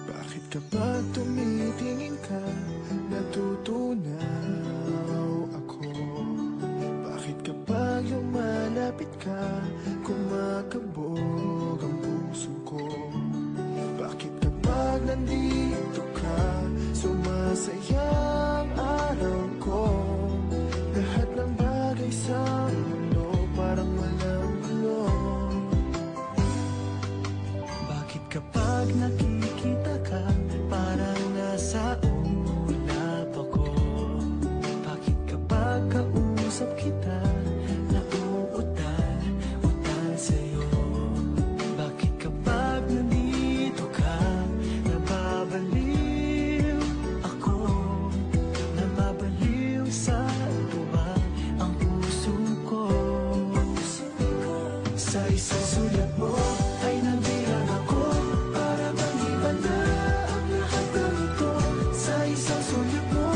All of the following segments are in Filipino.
Bakit kapag tumitingin ka, natutunaw ako? Bakit kapag lumalapit ka, kumakabog ang puso ko? Bakit kapag nandito ka, sumasaya ang araw ko? Lahat ng bagay sa mundo parang walang gulo. Bakit kapag nakikita ka, parang nasa ulap ako? Bakit kapag kausap kita, nauutal sa'yo? Bakit kapag nandito ka, nababaliw ako? Nababaliw sa tuwa ang puso ko. Sa isang sulat mo ay nabilang ako, para bang iba na ang lahat ng ito. Sa isang sulat mo,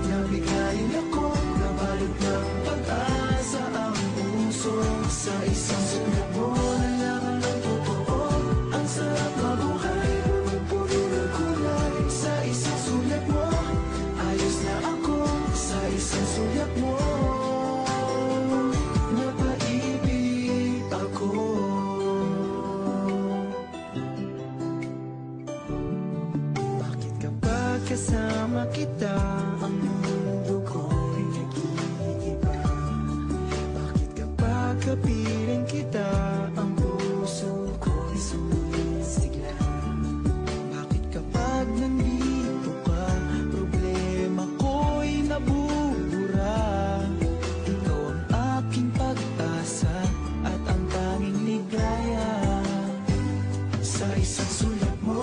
nabigayin ako, nabalot ng pag-asa ang puso. Sa isang sulat mo, nalaman ng totoo, ang sarap mabuhay, puno ng kulay. Sa isang sulat mo, ayos na ako. Sa isang sulat mo, napaibig ako. Bakit kapag kasama kita, ang mundo ko'y nag-iiba? Bakit kapag kapiling kita, ang puso ko'y sumisigla? Bakit kapag nandito ka, problema ko'y nabubura? Ikaw ang aking pag-asa at ang tanging ligaya. Sa isang sulat mo,